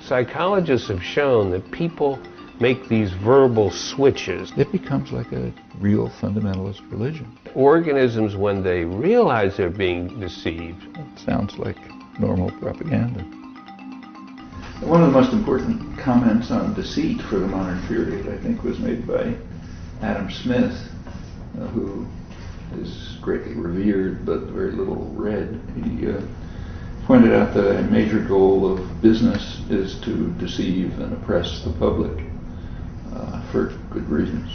Psychologists have shown that people make these verbal switches. It becomes like a real fundamentalist religion. Organisms, when they realize they're being deceived. It sounds like normal propaganda. One of the most important comments on deceit for the modern period, I think, was made by Adam Smith, who is greatly revered but very little read. He pointed out that a major goal of business is to deceive and oppress the public for good reasons.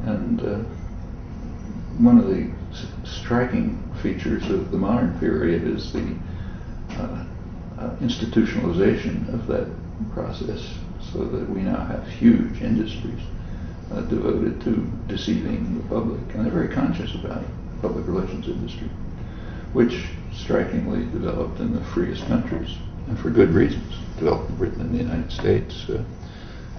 And one of the striking features of the modern period is the institutionalization of that process, so that we now have huge industries devoted to deceiving the public, and they're very conscious about it, public relations industry, which strikingly developed in the freest countries, and for good reasons. Developed in Britain and the United States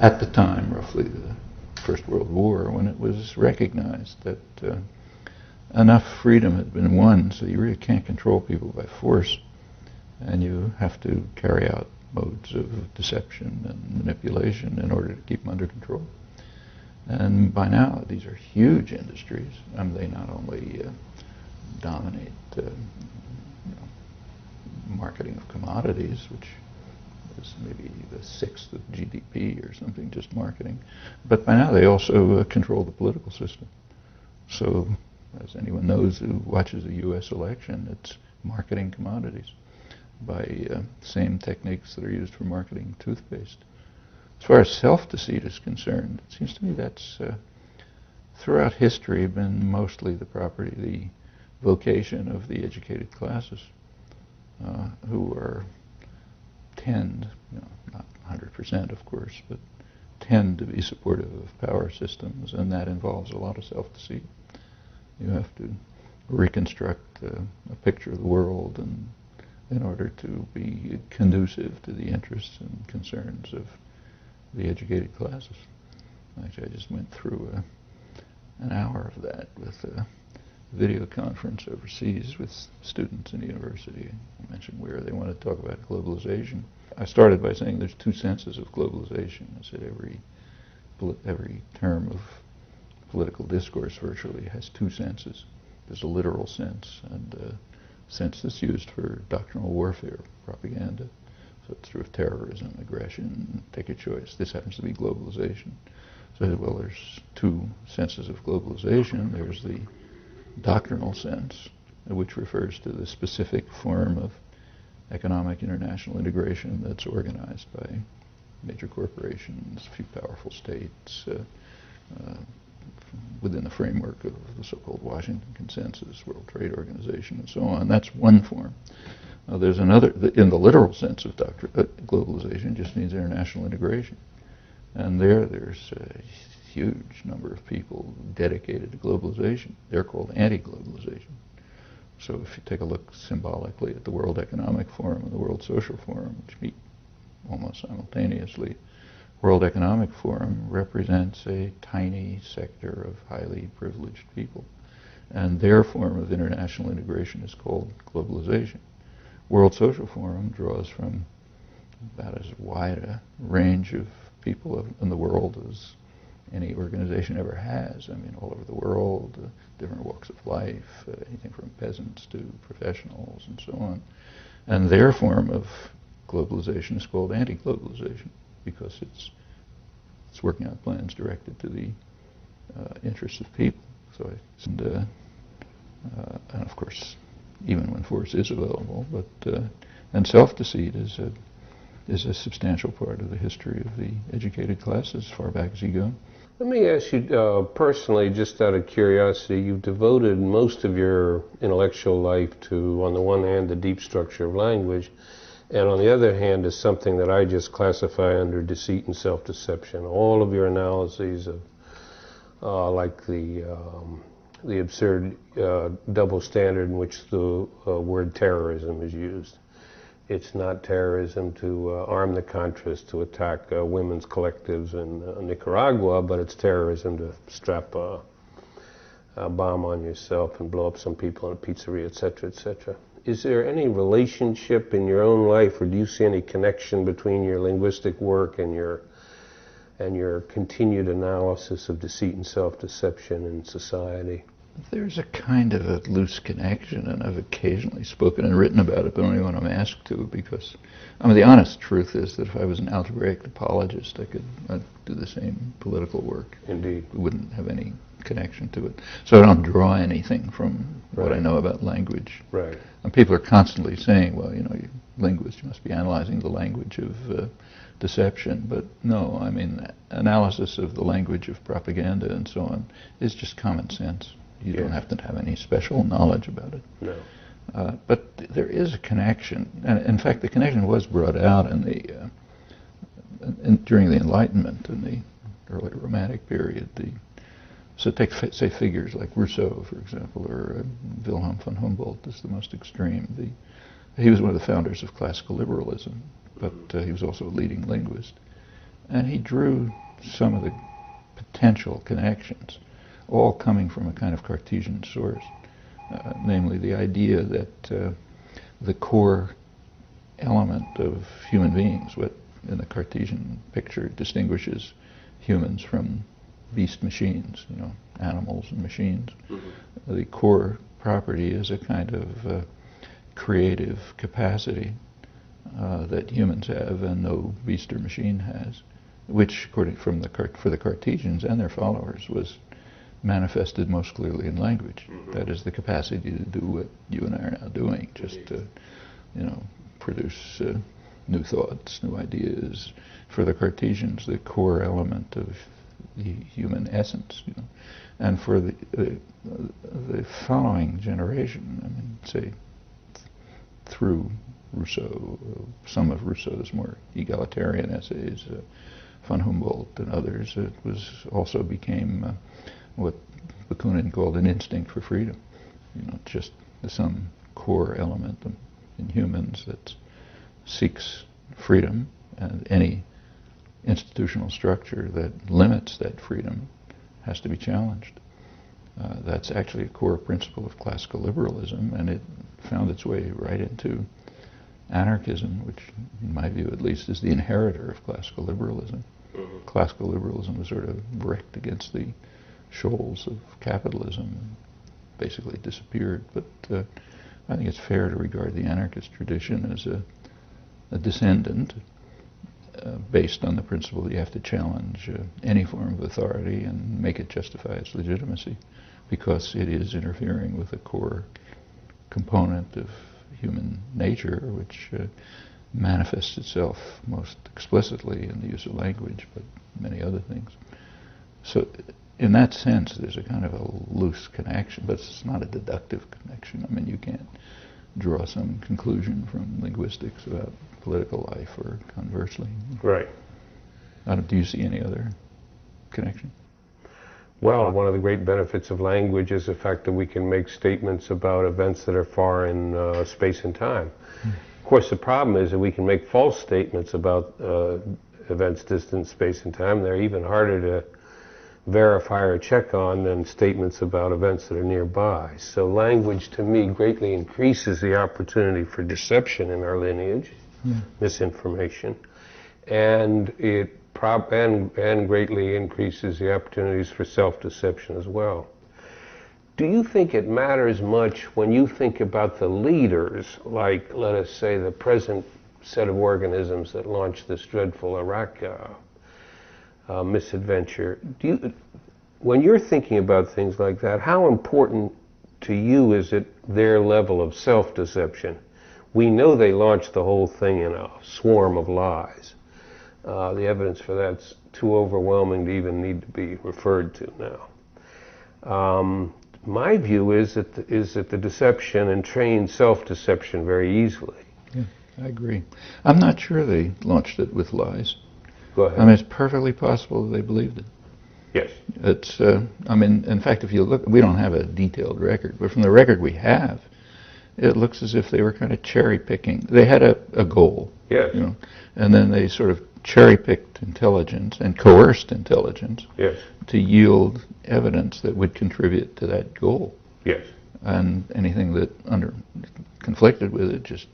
at the time, roughly the First World War, when it was recognized that enough freedom had been won, so you really can't control people by force, and you have to carry out modes of deception and manipulation in order to keep them under control. And by now, these are huge industries. They not only dominate marketing of commodities, which is maybe the sixth of GDP or something, just marketing, but by now they also control the political system. So, as anyone knows who watches a U.S. election, it's marketing commodities by same techniques that are used for marketing toothpaste. As far as self-deceit is concerned, it seems to me that's throughout history been mostly the property, the vocation of the educated classes, who tend, not 100% of course, but tend to be supportive of power systems, and that involves a lot of self-deceit. You have to reconstruct a picture of the world and in order to be conducive to the interests and concerns of the educated classes. Actually, I just went through an hour of that with a video conference overseas with students in the university. I mentioned where they want to talk about globalization. I started by saying there's two senses of globalization. I said every term of political discourse virtually has two senses. There's a literal sense and a sense that's used for doctrinal warfare, propaganda. So it's through terrorism, aggression, take a choice. This happens to be globalization. So, well, there's two senses of globalization. There's the doctrinal sense, which refers to the specific form of economic international integration that's organized by major corporations, a few powerful states, within the framework of the so-called Washington Consensus, World Trade Organization, and so on. That's one form. There's another, in the literal sense of globalization, just means international integration. And there's a huge number of people dedicated to globalization. They're called anti-globalization. So if you take a look symbolically at the World Economic Forum and the World Social Forum, which meet almost simultaneously, World Economic Forum represents a tiny sector of highly privileged people. And their form of international integration is called globalization. World Social Forum draws from about as wide a range of people in the world as any organization ever has. I mean, all over the world, different walks of life, anything from peasants to professionals and so on. And their form of globalization is called anti-globalization because it's working out plans directed to the interests of people. So, and of course, even when force is available, but and self-deceit is a substantial part of the history of the educated classes, as far back as you go. Let me ask you personally, just out of curiosity, you've devoted most of your intellectual life to, on the one hand, the deep structure of language, and on the other hand is something that I just classify under deceit and self-deception. All of your analyses of like the absurd double standard in which the word terrorism is used. It's not terrorism to arm the Contras to attack women's collectives in Nicaragua, but it's terrorism to strap a bomb on yourself and blow up some people in a pizzeria, etc., etc. is there any relationship in your own life, or do you see any connection between your linguistic work and your continued analysis of deceit and self-deception in society? There's a kind of a loose connection, and I've occasionally spoken and written about it, but only when I'm asked to, because, I mean, the honest truth is that if I was an algebraic topologist, I'd do the same political work. Indeed. It wouldn't have any connection to it. So I don't draw anything from what I know about language. Right. And people are constantly saying, well, you know, you're a linguist, you must be analyzing the language of deception. But no, I mean, analysis of the language of propaganda and so on is just common sense. You don't have to have any special knowledge about it. No. But there is a connection, and in fact, the connection was brought out in during the Enlightenment, in the early Romantic period. So take, say, figures like Rousseau, for example, or Wilhelm von Humboldt is the most extreme. He was one of the founders of classical liberalism, but he was also a leading linguist, and he drew some of the potential connections, all coming from a kind of Cartesian source, namely the idea that the core element of human beings, what in the Cartesian picture distinguishes humans from beast machines, you know, animals and machines. Mm-hmm. The core property is a kind of creative capacity that humans have and no beast or machine has, which, according for the Cartesians and their followers, was manifested most clearly in language. Mm-hmm. That is the capacity to do what you and I are now doing, just to, you know, produce new thoughts, new ideas. For the Cartesians, the core element of the human essence, you know. And for the following generation, I mean, say, through Rousseau, some of Rousseau's more egalitarian essays, von Humboldt and others, it was also became what Bakunin called an instinct for freedom. You know, just some core element in humans that seeks freedom, and any institutional structure that limits that freedom has to be challenged. That's actually a core principle of classical liberalism, and it found its way right into anarchism, which, in my view at least, is the inheritor of classical liberalism. Mm-hmm. Classical liberalism was sort of bricked against the shoals of capitalism and basically disappeared. But I think it's fair to regard the anarchist tradition as a descendant based on the principle that you have to challenge any form of authority and make it justify its legitimacy, because it is interfering with a core component of human nature, which manifests itself most explicitly in the use of language, but many other things. So in that sense, there's a kind of a loose connection, but it's not a deductive connection. I mean, you can't draw some conclusion from linguistics about political life or conversely. Right. Do you see any other connection? Well, one of the great benefits of language is the fact that we can make statements about events that are far in space and time. Of course, the problem is that we can make false statements about events distant in space and time. They're even harder to verify or check on than statements about events that are nearby. So language, to me, greatly increases the opportunity for deception in our lineage, misinformation, and it greatly increases the opportunities for self-deception as well. Do you think it matters much when you think about the leaders, like, let us say, the present set of organisms that launched this dreadful Iraq misadventure? When you're thinking about things like that, how important to you is it their level of self-deception? We know they launched the whole thing in a swarm of lies. The evidence for that's too overwhelming to even need to be referred to now. My view is that the deception entrains self-deception very easily. Yeah, I agree. I'm not sure they launched it with lies. Go ahead. I mean, it's perfectly possible that they believed it. Yes. It's, I mean, in fact, if you look, we don't have a detailed record, but from the record we have, it looks as if they were kind of cherry-picking. They had a goal. Yes. You know, and then they sort of cherry-picked intelligence and coerced intelligence yes. to yield evidence that would contribute to that goal. Yes. and anything that conflicted with it just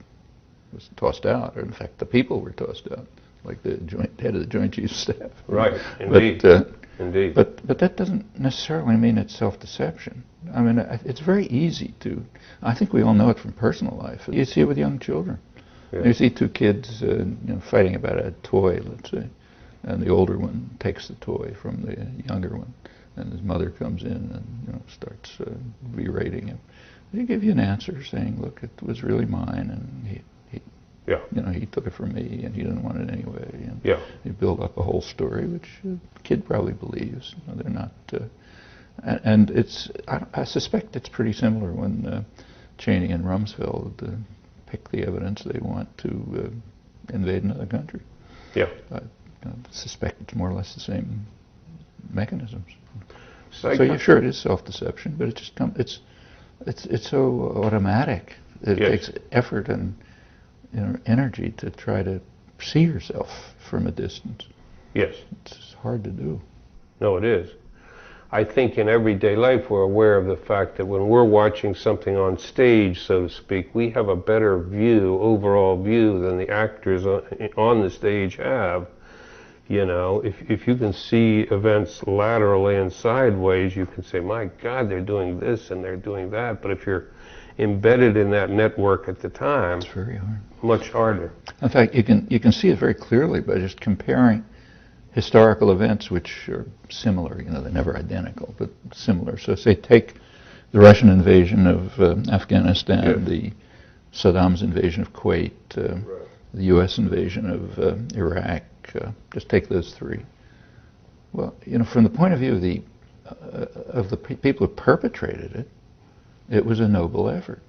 was tossed out. Or in fact, the people were tossed out, like the head of the Joint Chiefs of Staff. Right, indeed. Indeed. But that doesn't necessarily mean it's self-deception. I mean, it's very easy to. I think we all know it from personal life. You see it with young children. Yeah. You see two kids, fighting about a toy, let's say, and the older one takes the toy from the younger one, and his mother comes in and starts berating him. They give you an answer saying, "Look, it was really mine, and he took it from me, and he didn't want it anyway." And you build up a whole story, which a kid probably believes. They're not, and it's. I suspect it's pretty similar when Cheney and Rumsfeld pick the evidence they want to invade another country. Yeah. I suspect it's more or less the same mechanisms. So sure, it is self-deception, but it just it's so automatic. It takes effort and energy to try to see yourself from a distance. Yes. It's hard to do. No, it is. I think in everyday life we're aware of the fact that when we're watching something on stage, so to speak, we have a better overall view than the actors on the stage have. If you can see events laterally and sideways, you can say, my God, they're doing this and they're doing that. But if you're embedded in that network at the time, it's very hard. Much harder. In fact, you can see it very clearly by just comparing historical events which are similar. They're never identical, but similar. So say take the Russian invasion of Afghanistan, the Saddam's invasion of Kuwait, the U.S. invasion of Iraq. Just take those three. Well, from the point of view of the people who perpetrated it, it was a noble effort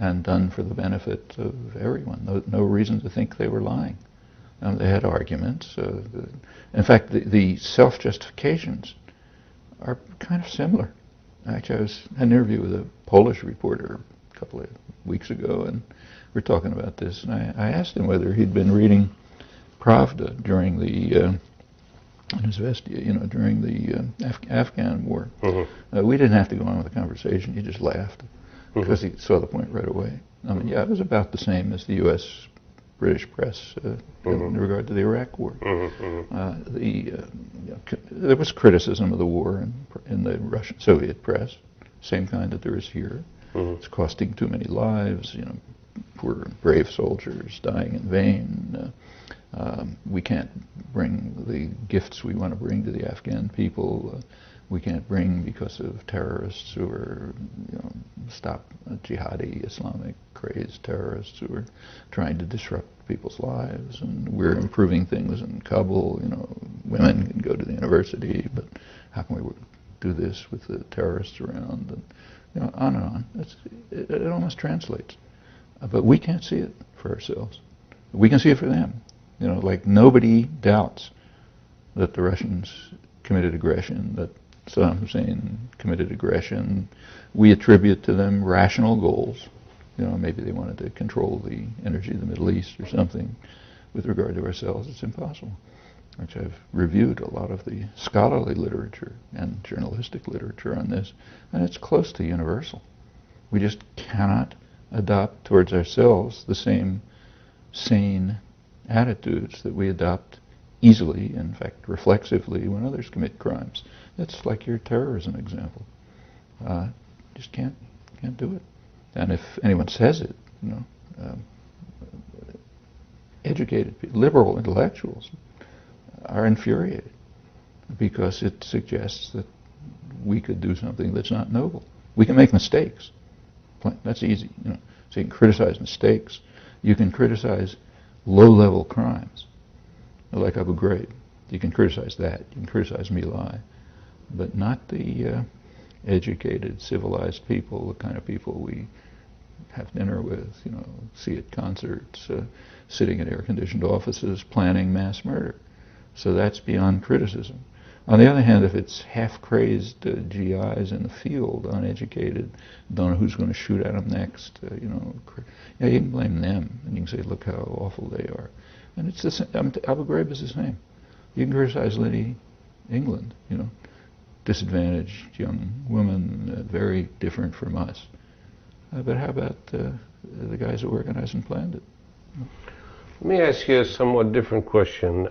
and done for the benefit of everyone. No reason to think they were lying. They had arguments. In fact, the self-justifications are kind of similar. Actually, I had an interview with a Polish reporter a couple of weeks ago, and we were talking about this. And I asked him whether he'd been reading Pravda during the during the Afghan war. Mm-hmm. We didn't have to go on with the conversation. He just laughed because he saw the point right away. I mean, it was about the same as the U.S. British press in regard to the Iraq War. There was criticism of the war in the Russian Soviet press, same kind that there is here. It's costing too many lives. Poor brave soldiers dying in vain. We can't bring the gifts we want to bring to the Afghan people. We can't bring because of terrorists who are, jihadi, Islamic crazed terrorists who are trying to disrupt people's lives. And we're improving things in Kabul. Women can go to the university, but how can we do this with the terrorists around? And on and on. It almost translates, but we can't see it for ourselves. We can see it for them. Like nobody doubts that the Russians committed aggression, that Saddam Hussein committed aggression. We attribute to them rational goals. Maybe they wanted to control the energy of the Middle East or something. With regard to ourselves, it's impossible. Which I've reviewed a lot of the scholarly literature and journalistic literature on this, and it's close to universal. We just cannot adopt towards ourselves the same sane attitudes that we adopt easily, in fact reflexively, when others commit crimes. That's like your terrorism example. Just can't do it. And if anyone says it, educated people, liberal intellectuals are infuriated because it suggests that we could do something that's not noble. We can make mistakes. That's easy. So you can criticize mistakes. You can criticize low-level crimes, like Abu Ghraib. You can criticize that. You can criticize My Lai, but not the educated, civilized people, the kind of people we have dinner with, see at concerts, sitting in air-conditioned offices, planning mass murder. So that's beyond criticism. On the other hand, if it's half-crazed GIs in the field, uneducated, don't know who's going to shoot at them next, you can blame them, and you can say, look how awful they are. And it's the same. Abu Ghraib is the same. You can criticize Lady England, disadvantaged young woman, very different from us. But how about the guys who organized and planned it? Let me ask you a somewhat different question,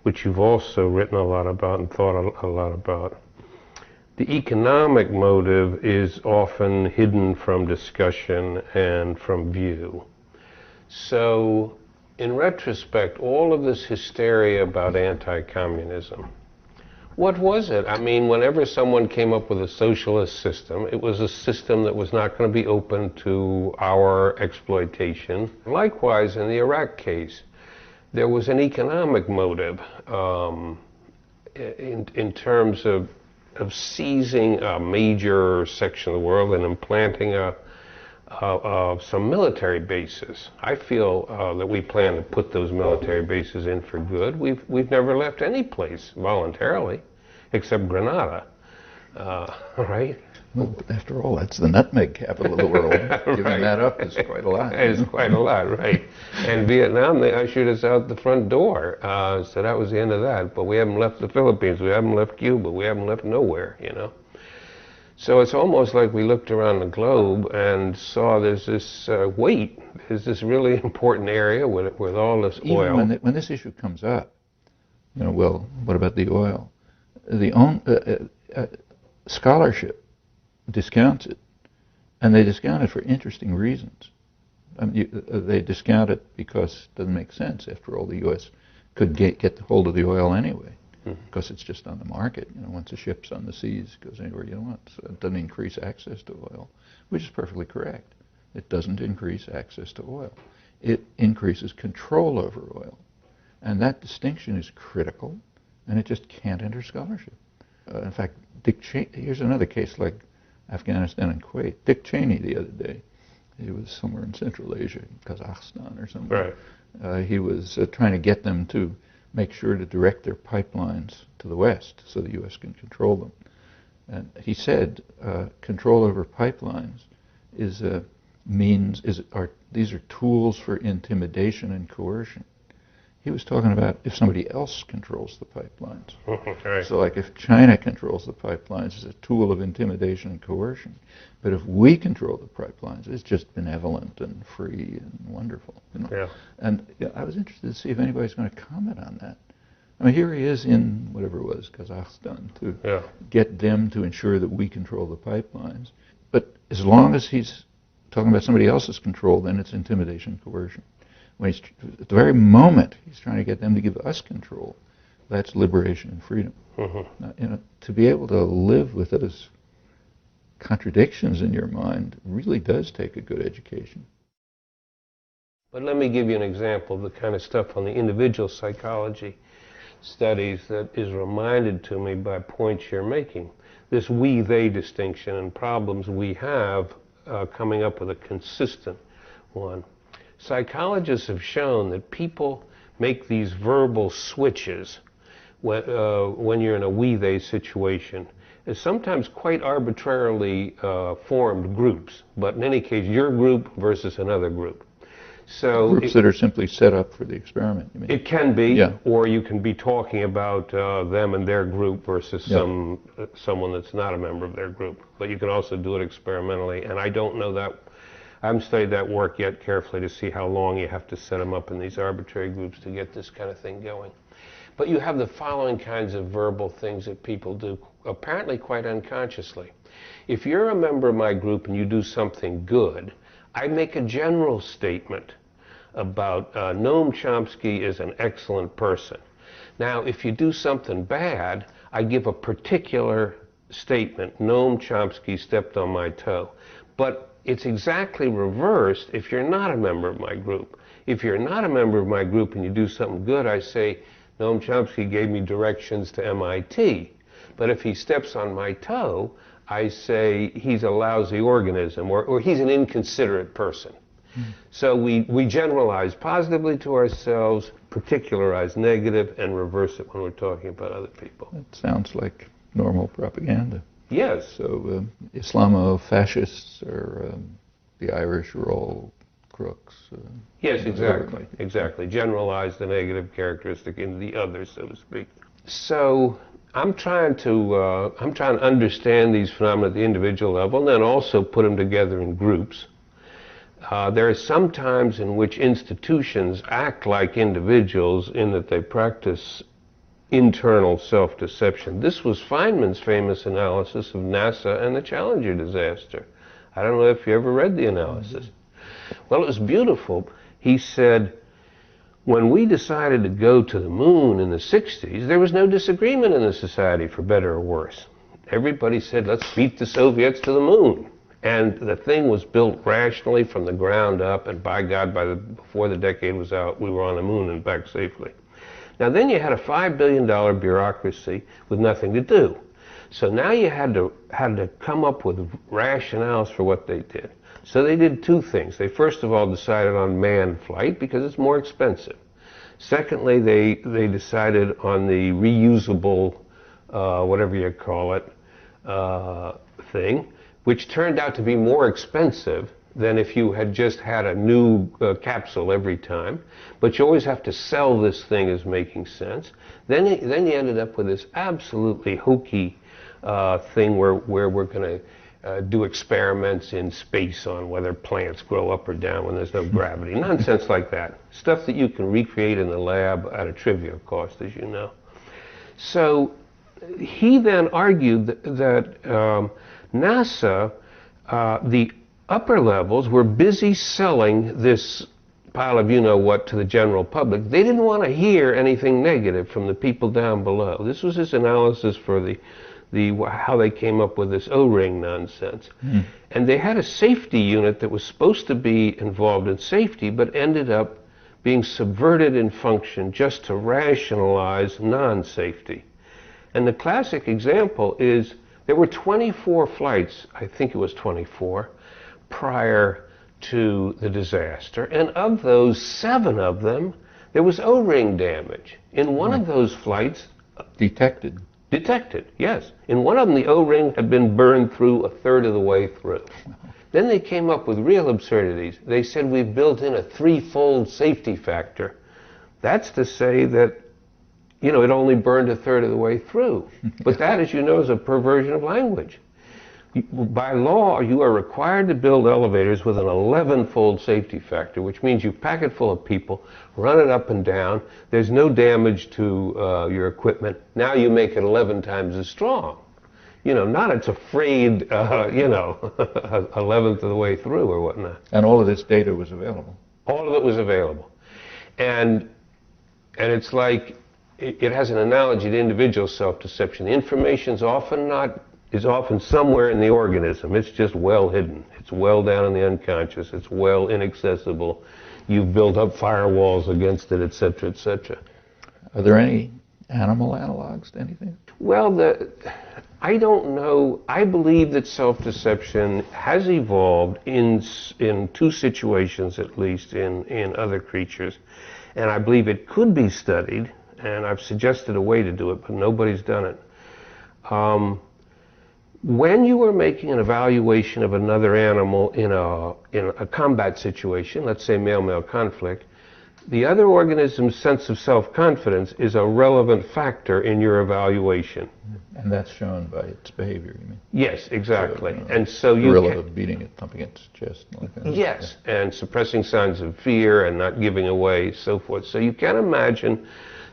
which you've also written a lot about and thought a lot about. The economic motive is often hidden from discussion and from view. So, in retrospect, all of this hysteria about anti-communism, what was it? I mean, whenever someone came up with a socialist system, it was a system that was not going to be open to our exploitation. Likewise, in the Iraq case, there was an economic motive in terms of seizing a major section of the world and implanting some military bases. I feel that we plan to put those military bases in for good. We've never left any place voluntarily, except Grenada, right? Well, after all, that's the nutmeg capital of the world. Giving Right. that up is quite a lot. It's quite a lot, right? And Vietnam, they ushered us out the front door, so that was the end of that. But we haven't left the Philippines, we haven't left Cuba, we haven't left nowhere, you know. So it's almost like we looked around the globe and saw there's this there's this really important area with all this oil. Even when this issue comes up, you know, well, what about the oil? The scholarship discounts it, and they discount it for interesting reasons. I mean, they discount it because it doesn't make sense. After all, the U.S. could get hold of the oil anyway, because it's just on the market. You know, once a ship's on the seas, it goes anywhere you want. So it doesn't increase access to oil, which is perfectly correct. It doesn't increase access to oil. It increases control over oil, and that distinction is critical, and it just can't enter scholarship. In fact, Dick Cheney, here's another case like Afghanistan and Kuwait. Dick Cheney the other day, he was somewhere in Central Asia, Kazakhstan or something. Right. He was trying to get them to make sure to direct their pipelines to the west so the U.S. can control them. And he said control over pipelines is a means, these are tools for intimidation and coercion. He was talking about if somebody else controls the pipelines. Right. So like if China controls the pipelines, it's a tool of intimidation and coercion. But if we control the pipelines, it's just benevolent and free and wonderful. You know? Yeah. And I was interested to see if anybody's going to comment on that. I mean, here he is in whatever it was, Kazakhstan, to get them to ensure that we control the pipelines. But as long as he's talking about somebody else's control, then it's intimidation and coercion. When he's, at the very moment he's trying to get them to give us control, that's liberation and freedom. Now, you know, to be able to live with those contradictions in your mind really does take a good education. But let me give you an example of the kind of stuff on the individual psychology studies that is reminded to me by points you're making. This we-they distinction and problems we have coming up with a consistent one. Psychologists have shown that people make these verbal switches when you're in a we-they situation. It's sometimes quite arbitrarily formed groups, but in any case, your group versus another group. So Groups that are simply set up for the experiment, you mean? It can be, Yeah. or you can be talking about them and their group versus someone that's not a member of their group. But you can also do it experimentally, and I don't know that. I haven't studied that work yet carefully to see how long you have to set them up in these arbitrary groups to get this kind of thing going. But you have the following kinds of verbal things that people do, apparently quite unconsciously. If you're a member of my group and you do something good, I make a general statement about Noam Chomsky is an excellent person. Now, if you do something bad, I give a particular statement, Noam Chomsky stepped on my toe. But it's exactly reversed if you're not a member of my group. If you're not a member of my group and you do something good, I say, Noam Chomsky gave me directions to MIT. But if he steps on my toe, I say he's a lousy organism or he's an inconsiderate person. So we generalize positively to ourselves, particularize negative, and reverse it when we're talking about other people. It sounds like normal propaganda. Yes. So Islamo-fascists or the Irish are all crooks. Yes, exactly. Exactly. Generalize the negative characteristic into the other, so to speak. So I'm trying to understand these phenomena at the individual level and then also put them together in groups. There are some times in which institutions act like individuals in that they practice internal self-deception. This was Feynman's famous analysis of NASA and the Challenger disaster. I don't know if you ever read the analysis. Well, it was beautiful. He said, when we decided to go to the moon in the 60s, there was no disagreement in the society for better or worse. Everybody said, let's beat the Soviets to the moon. And the thing was built rationally from the ground up, and by God, before the decade was out, we were on the moon and back safely. Now then you had a $5 billion bureaucracy with nothing to do. So now you had to come up with rationales for what they did. So they did two things. They first of all decided on manned flight because it's more expensive. Secondly, they decided on the reusable, whatever you call it, thing, which turned out to be more expensive than if you had just had a new capsule every time. But you always have to sell this thing as making sense. Then you ended up with this absolutely hokey thing where we're going to do experiments in space on whether plants grow up or down when there's no gravity. Nonsense like that. Stuff that you can recreate in the lab at a trivial cost, as you know. So he then argued that NASA, the upper levels, were busy selling this pile of you-know-what to the general public. They didn't want to hear anything negative from the people down below. This was his analysis for how they came up with this O-ring nonsense. And they had a safety unit that was supposed to be involved in safety, but ended up being subverted in function just to rationalize non-safety. And the classic example is there were 24 flights, I think it was 24, prior to the disaster, and of those, 7 of them, there was O-ring damage. In one of those flights... Detected, yes. In one of them, the O-ring had been burned through a third of the way through. Then they came up with real absurdities. They said we've built in a 3-fold safety factor. That's to say that, you know, it only burned a third of the way through. But that, as you know, is a perversion of language. By law, you are required to build elevators with an 11-fold safety factor, which means you pack it full of people, run it up and down, there's no damage to your equipment. Now you make it 11 times as strong. You know, not it's afraid, 11th of the way through or whatnot. and all of this data was available. All of it was available. And it's like, it has an analogy to individual self-deception. The information's is often somewhere in the organism. It's just well hidden. It's well down in the unconscious. It's well inaccessible. You've built up firewalls against it, et cetera, et cetera. Are there any animal analogs to anything? Well, I don't know. I believe that self-deception has evolved in 2 situations, at least, in other creatures. And I believe it could be studied, and I've suggested a way to do it, but nobody's done it. When you are making an evaluation of another animal in a combat situation, let's say male-male conflict, the other organism's sense of self-confidence is a relevant factor in your evaluation. And that's shown by its behavior, you mean? Yes, exactly. So, and so you gorilla beating it, thumping its chest. Like that. Yes, and suppressing signs of fear and not giving away, so forth. So you can imagine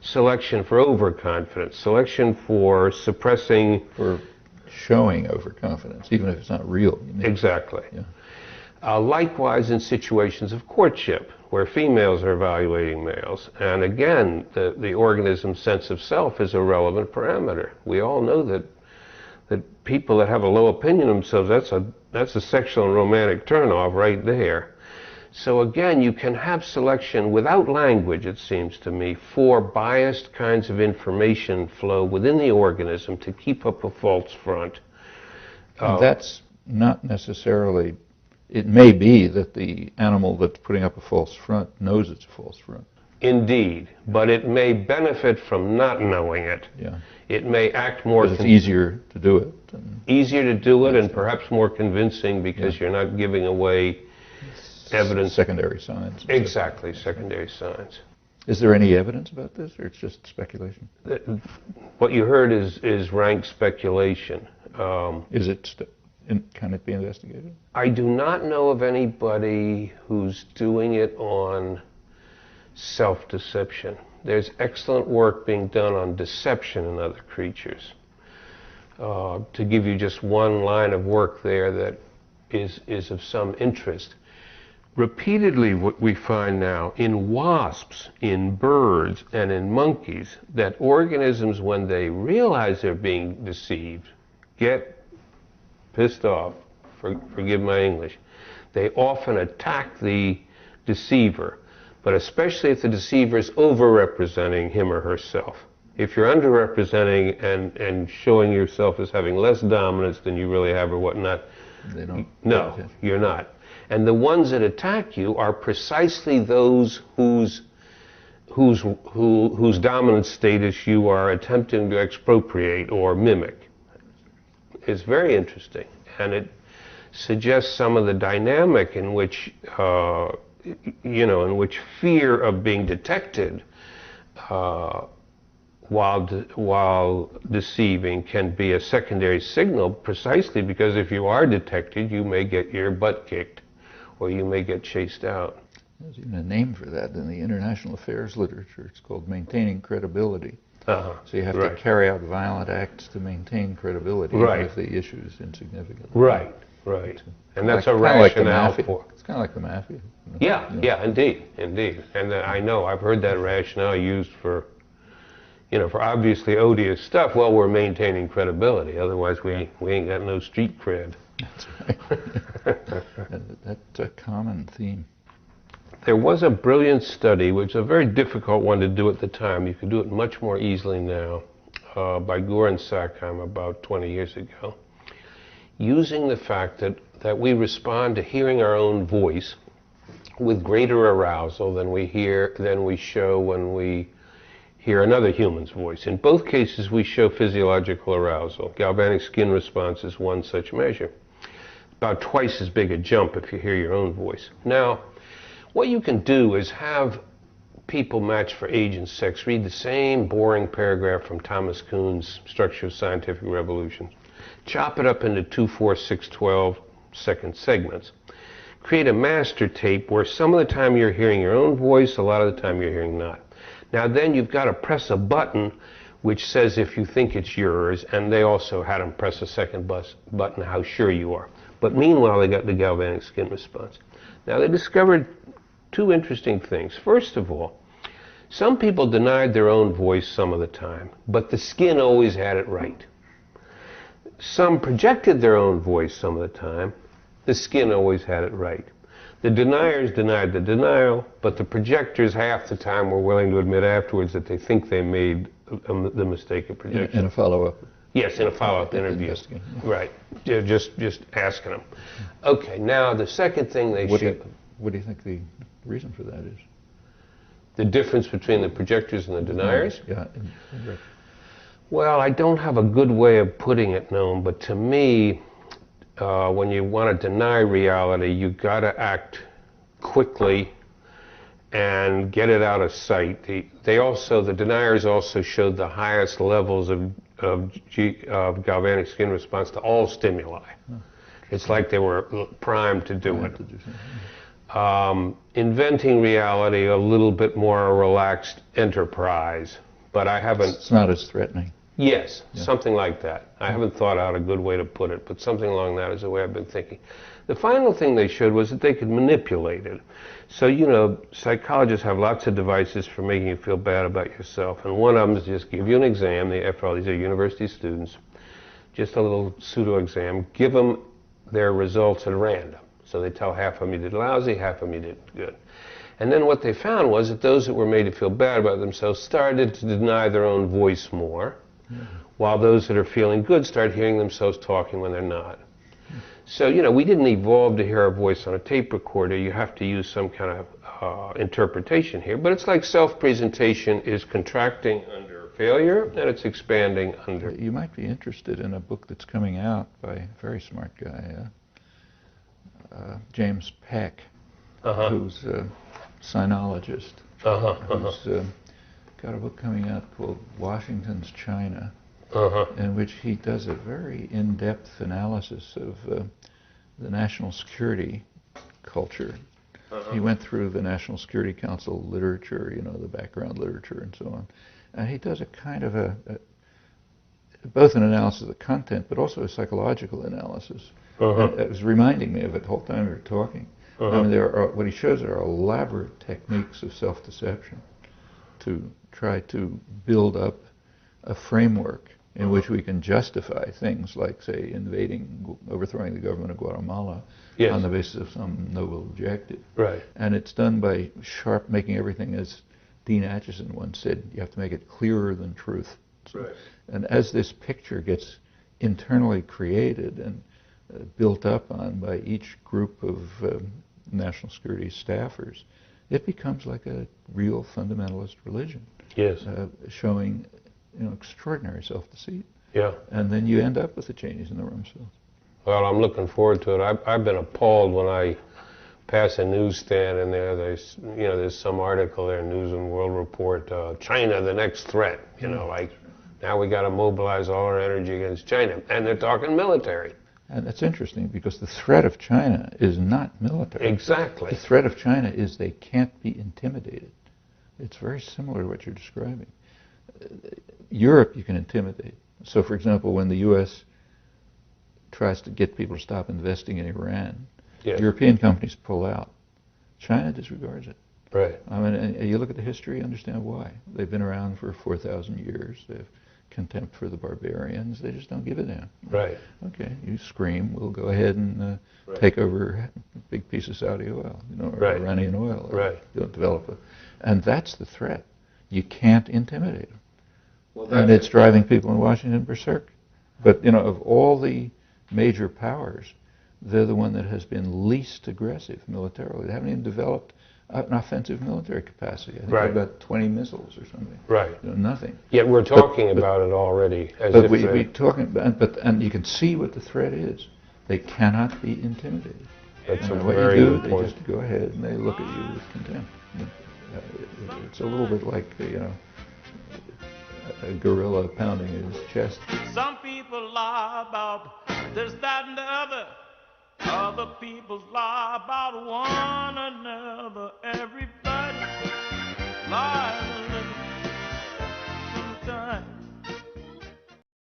selection for overconfidence, selection for suppressing... For showing overconfidence, even if it's not real. You mean. Exactly. Yeah. Likewise in situations of courtship, where females are evaluating males. And again, the organism's sense of self is a relevant parameter. We all know that people that have a low opinion of themselves, that's a sexual and romantic turnoff right there. So again, you can have selection without language, it seems to me, for biased kinds of information flow within the organism to keep up a false front. That's not necessarily, it may be that the animal that's putting up a false front knows it's a false front. Indeed, but it may benefit from not knowing it. Yeah. It may act more... Because it's easier to do it. Easier to do it and perhaps more convincing because you're not giving away evidence. Secondary signs. Exactly, secondary signs. Is there any evidence about this, or it's just speculation? What you heard is rank speculation. Is it can it be investigated? I do not know of anybody who's doing it on self-deception. There's excellent work being done on deception in other creatures. To give you just one line of work there that is of some interest. Repeatedly, what we find now in wasps, in birds, and in monkeys, that organisms, when they realize they're being deceived, get pissed off, forgive my English. They often attack the deceiver, but especially if the deceiver is over-representing him or herself. If you're underrepresenting and showing yourself as having less dominance than you really have or whatnot, They don't. no, you're not. And the ones that attack you are precisely those whose dominant status you are attempting to expropriate or mimic. It's very interesting, and it suggests some of the dynamic in which, in which fear of being detected while deceiving can be a secondary signal, precisely because if you are detected, you may get your butt kicked, or you may get chased out. There's even a name for that in the international affairs literature. It's called maintaining credibility. Uh-huh. So you have Right. to carry out violent acts to maintain credibility, Right. even if the issue is insignificant. Right, right. And that's a Kinda like the rationale mafia. for... It's kind of like the mafia. Yeah, indeed. And I know, I've heard that rationale used for obviously odious stuff. Well, we're maintaining credibility, otherwise we ain't got no street cred. That's right. That's a common theme. There was a brilliant study, which is a very difficult one to do at the time. You could do it much more easily now, by Gore and Sackheim about 20 years ago, using the fact that we respond to hearing our own voice with greater arousal than we show when we hear another human's voice. In both cases, we show physiological arousal. Galvanic skin response is one such measure. About twice as big a jump if you hear your own voice. Now, what you can do is have people matched for age and sex read the same boring paragraph from Thomas Kuhn's Structure of Scientific Revolution. Chop it up into 2, 4, 6, 12-second segments. Create a master tape where some of the time you're hearing your own voice, a lot of the time you're hearing not. Now then you've got to press a button which says if you think it's yours, and they also had them press a second button how sure you are. But meanwhile they got the galvanic skin response. Now they discovered two interesting things. First of all, some people denied their own voice some of the time, but the skin always had it right. Some projected their own voice some of the time, the skin always had it right. The deniers denied the denial, but the projectors half the time were willing to admit afterwards that they think they made the mistake of projection. In a follow-up. Yes, in a follow-up interview. Right, just asking them. Okay, now the second thing they should... What do you think the reason for that is? The difference between the projectors and the deniers? Yeah. Well, I don't have a good way of putting it, Noam, but to me, when you want to deny reality, you've got to act quickly and get it out of sight. The deniers also showed the highest levels of galvanic skin response to all stimuli. It's like they were primed to do it. Inventing reality, a little bit more a relaxed enterprise, but I haven't... It's not as threatening. Yes, something like that. I haven't thought out a good way to put it, but something along that is the way I've been thinking. The final thing they showed was that they could manipulate it. So, psychologists have lots of devices for making you feel bad about yourself, and one of them is just give you an exam. After all, these are university students. Just a little pseudo-exam. Give them their results at random. So they tell half of them you did lousy, half of them you did good. And then what they found was that those that were made to feel bad about themselves started to deny their own voice more, while those that are feeling good start hearing themselves talking when they're not. So, we didn't evolve to hear our voice on a tape recorder. You have to use some kind of interpretation here. But it's like self-presentation is contracting under failure, and it's expanding under... You might be interested in a book that's coming out by a very smart guy, James Peck, who's a sinologist. who's got a book coming out called Washington's China, in which he does a very in-depth analysis of the national security culture. He went through the National Security Council literature, you know, the background literature and so on. And he does a kind of both an analysis of the content, but also a psychological analysis. And it was reminding me of it the whole time we were talking. I mean, what he shows are elaborate techniques of self-deception to try to build up a framework in which we can justify things like, say, overthrowing the government of Guatemala on the basis of some noble objective. Right. And it's done by making everything, as Dean Acheson once said, you have to make it clearer than truth. Right. And as this picture gets internally created and built up on by each group of national security staffers, it becomes like a real fundamentalist religion. Yes. Showing, you know, extraordinary self-deceit. Yeah. And then you end up with the Cheney's and the Rumsfelds. Well, I'm looking forward to it. I've been appalled when I pass a newsstand and there's some article there, News and World Report, China, the next threat. You know, like now we got to mobilize all our energy against China, and they're talking military. And that's interesting because the threat of China is not military. Exactly. The threat of China is they can't be intimidated. It's very similar to what you're describing. Europe you can intimidate. So, for example, when the U.S. tries to get people to stop investing in Iran, European companies pull out. China disregards it. Right. I mean, and you look at the history, you understand why. They've been around for 4,000 years. They have contempt for the barbarians. They just don't give a damn. Right. Okay, you scream, we'll go ahead and take over a big piece of Saudi oil, you know, or Iranian oil. Or don't develop it. And that's the threat. You can't intimidate them. Well, and it's driving people in Washington berserk. But, you know, of all the major powers, they're the one that has been least aggressive militarily. They haven't even developed an offensive military capacity. I think they've got 20 missiles or something. Right. You know, nothing. Yet we're talking about it already. But we're talking about, and you can see what the threat is. They cannot be intimidated. That's and a what very you do, good they point. just go ahead and they look at you with contempt. It's a little bit like, you know, a gorilla pounding his chest. Some people lie about this, that, and the other. Other people lie about one another. Everybody lies.